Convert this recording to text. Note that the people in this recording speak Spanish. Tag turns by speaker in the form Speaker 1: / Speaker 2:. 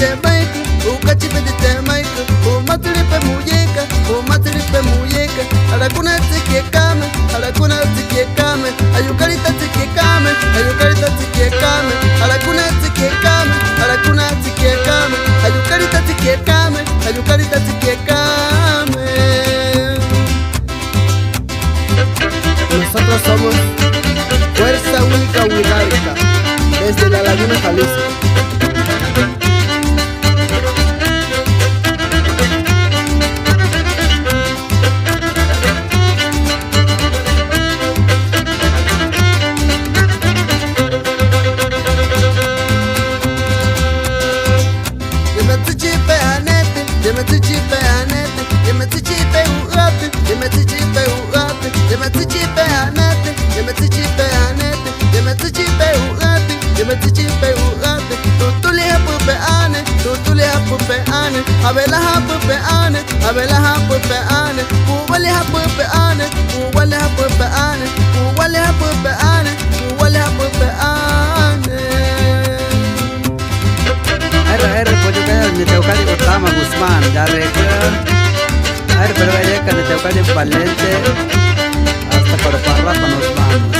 Speaker 1: temaiku, ukachipete temaiku, umatilipe muyeka, umatilipe muyeka, alakuna tike kame, alakuna tike kame, ayukarita tike kame, ayukarita tike kame, alakuna tike kame, alakuna tike kame, ayukarita tike kame, ayukarita tike kame. Nosotros somos Fuerza Wicca Wicca desde la Laguna Jalisco. Abela hapupe ane, abela hapupe ane, uwale hapupe ane, uwale hapupe ane, uwale hapupe ane, uwale hapupe ane.
Speaker 2: Pollo kaya ni Teucali Utama Guzmán, ya pero ella que ni Teucali Valente, hasta por Parrapa nos vamos,